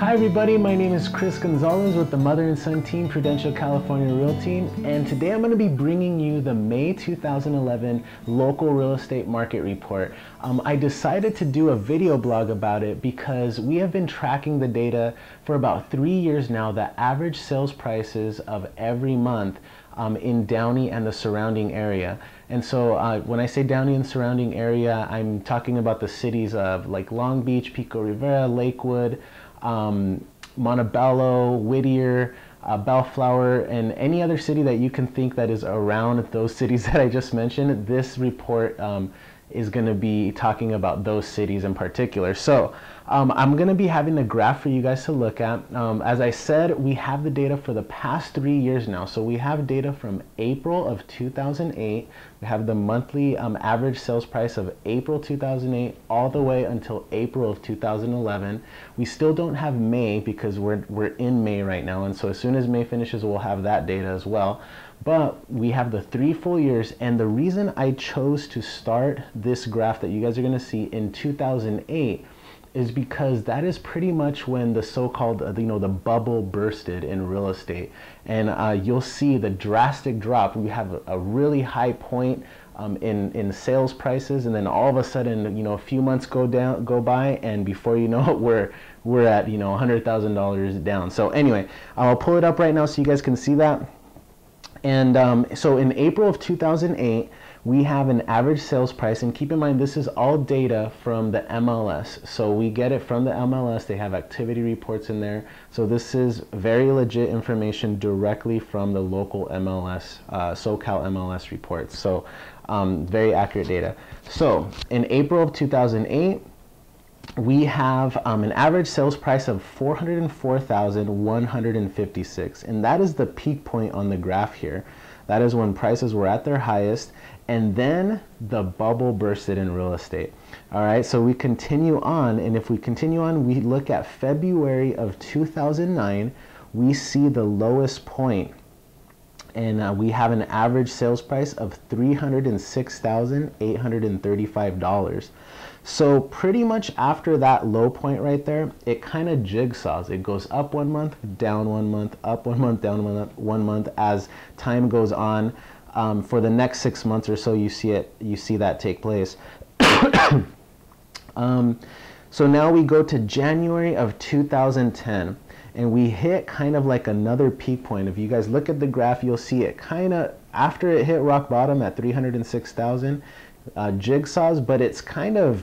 Hi everybody, my name is Chris Gonzales with the Mother and Son Team Prudential California Realty, and today I'm going to be bringing you the May 2011 local real estate market report. I decided to do a video blog about it because we have been tracking the data for about 3 years now, the average sales prices of every month in Downey and the surrounding area. And so when I say Downey and surrounding area, I'm talking about the cities of like Long Beach, Pico Rivera, Lakewood, Montebello, Whittier, Bellflower, and any other city that you can think that is around those cities that I just mentioned. This report is going to be talking about those cities in particular. So I'm going to be having a graph for you guys to look at. As I said, we have the data for the past 3 years now. So we have data from April of 2008. We have the monthly average sales price of April 2008 all the way until April of 2011. We still don't have May because we're in May right now. And so as soon as May finishes, we'll have that data as well. But we have the 3 full years, and the reason I chose to start this graph that you guys are going to see in 2008 is because that is pretty much when the so-called the bubble bursted in real estate, and you'll see the drastic drop. We have a really high point in sales prices, and then all of a sudden a few months go by, and before you know it, we're at $100,000 down. So anyway, I'll pull it up right now so you guys can see that. And so in April of 2008, we have an average sales price, and keep in mind this is all data from the MLS. So we get it from the MLS. They have activity reports in there. So this is very legit information directly from the local MLS, SoCal MLS reports. So very accurate data. So in April of 2008, we have an average sales price of $404,156, and that is the peak point on the graph here. That is when prices were at their highest, and then the bubble bursted in real estate. All right, so we continue on, and if we continue on, we look at February of 2009, we see the lowest point, and we have an average sales price of $306,835. So pretty much after that low point right there, it kind of jigsaws. It goes up 1 month, down 1 month, up 1 month, down 1 month as time goes on. For the next 6 months or so, you see that take place. So now we go to January of 2010, and we hit kind of like another peak point. If you guys look at the graph, you'll see it kind of, after it hit rock bottom at 306,000, jigsaws, but it's kind of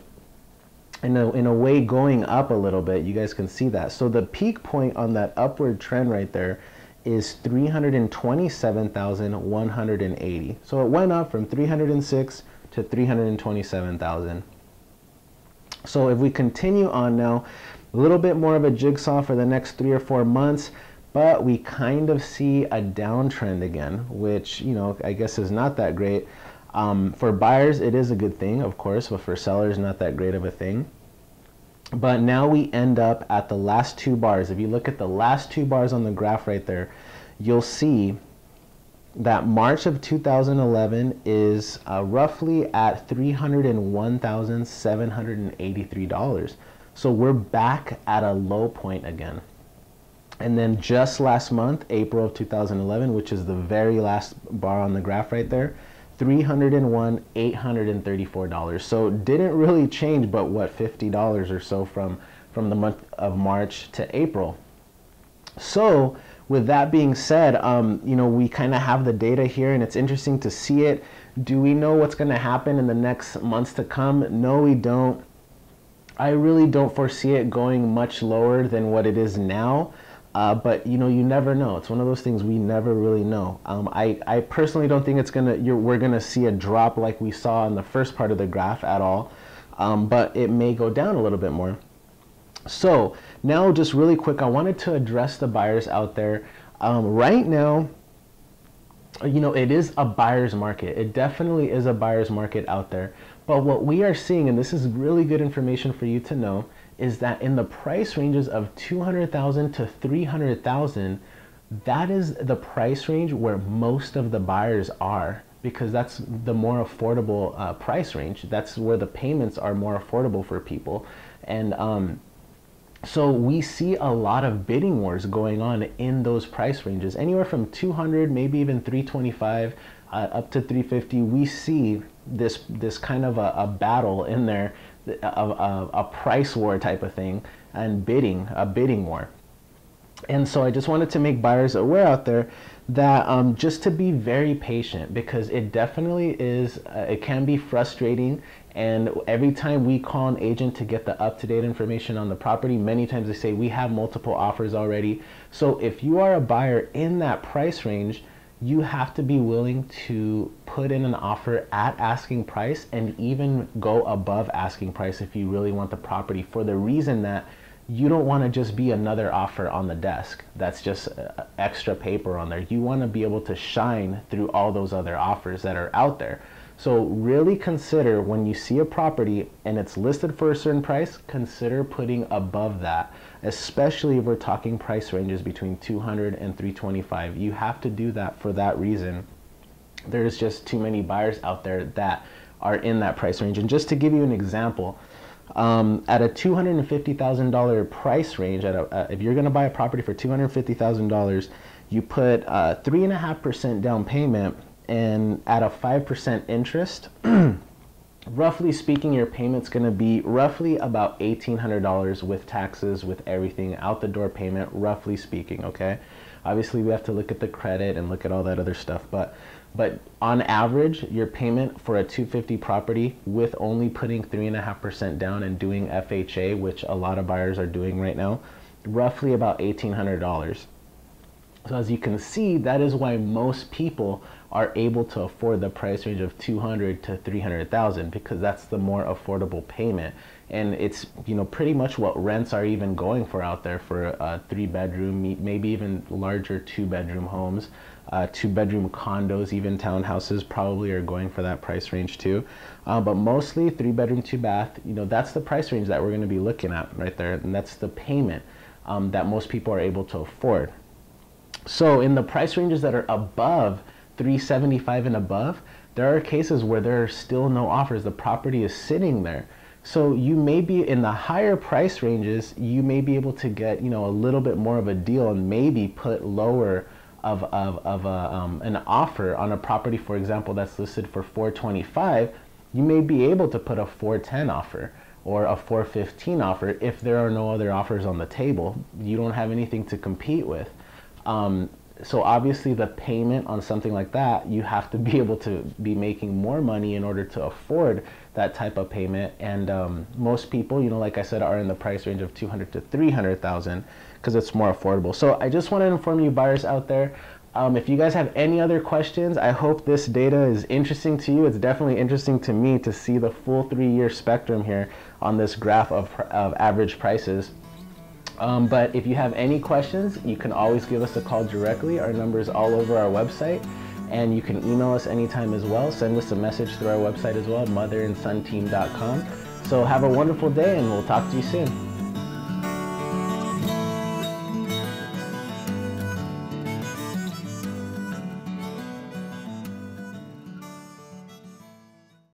in a way going up a little bit. You guys can see that. So the peak point on that upward trend right there is 327,180. So it went up from 306 to 327,000. So if we continue on now, a little bit more of a jigsaw for the next 3 or 4 months, but we kind of see a downtrend again, which I guess is not that great. For buyers, it is a good thing, of course, but for sellers, not that great of a thing. But now we end up at the last 2 bars. If you look at the last 2 bars on the graph right there, you'll see that March of 2011 is roughly at $301,783. So we're back at a low point again. And then just last month, April of 2011, which is the very last bar on the graph right there, $301,834. So didn't really change, but what, $50 or so from the month of March to April. So with that being said, we kind of have the data here, and it's interesting to see it. Do we know what's going to happen in the next months to come? No, we don't. I really don't foresee it going much lower than what it is now. But you never know. It's one of those things we never really know. I personally don't think we're gonna see a drop like we saw in the first part of the graph at all, but it may go down a little bit more. So now, just really quick, I wanted to address the buyers out there. Right now, it is a buyer's market. It definitely is a buyer's market out there. But what we are seeing, and this is really good information for you to know, is that in the price ranges of 200,000 to 300,000, that is the price range where most of the buyers are, because that's the more affordable price range. That's where the payments are more affordable for people. And So we see a lot of bidding wars going on in those price ranges, anywhere from 200, maybe even 325, up to 350. We see this kind of a battle in there, a price war type of thing, and a bidding war. And so I just wanted to make buyers aware out there that just to be very patient, because it definitely is, it can be frustrating. And every time we call an agent to get the up-to-date information on the property, many times they say we have multiple offers already. So if you are a buyer in that price range, you have to be willing to put in an offer at asking price, and even go above asking price if you really want the property, for the reason that you don't want to just be another offer on the desk that's just extra paper on there. You want to be able to shine through all those other offers that are out there. So really consider, when you see a property and it's listed for a certain price, consider putting above that, especially if we're talking price ranges between 200 and 325. You have to do that for that reason. There's just too many buyers out there that are in that price range. And just to give you an example, at a $250,000 price range, if you're going to buy a property for $250,000, you put 3.5% down payment, and at a 5% interest, roughly speaking, your payment's going to be roughly about $1,800 with taxes, with everything out the door payment, roughly speaking. Okay, obviously we have to look at the credit and look at all that other stuff, but on average, your payment for a 250 property, with only putting 3.5% down and doing FHA, which a lot of buyers are doing right now, roughly about $1,800. So as you can see, that is why most people are able to afford the price range of 200 to 300,000, because that's the more affordable payment. And it's, you know, pretty much what rents are even going for out there for a 3-bedroom, maybe even larger 2-bedroom homes, 2-bedroom condos, even townhouses probably are going for that price range too. But mostly 3-bedroom, 2-bath, you know, that's the price range that we're going to be looking at right there. And that's the payment that most people are able to afford. So in the price ranges that are above 375 and above, there are cases where there are still no offers. The property is sitting there. So you may be in the higher price ranges, you may be able to get, you know, a little bit more of a deal, and maybe put lower of an offer on a property, for example, that's listed for 425. You may be able to put a 410 offer or a 415 offer if there are no other offers on the table. You don't have anything to compete with. So obviously the payment on something like that, you have to be able to be making more money in order to afford that type of payment. And most people, you know, like I said, are in the price range of 200 to 300,000 because it's more affordable. So I just want to inform you buyers out there, if you guys have any other questions, I hope this data is interesting to you. It's definitely interesting to me to see the full 3-year spectrum here on this graph of average prices. But if you have any questions, you can always give us a call directly. Our number is all over our website, and you can email us anytime as well. Send us a message through our website as well, motherandSonteam.com. So have a wonderful day, and we'll talk to you soon.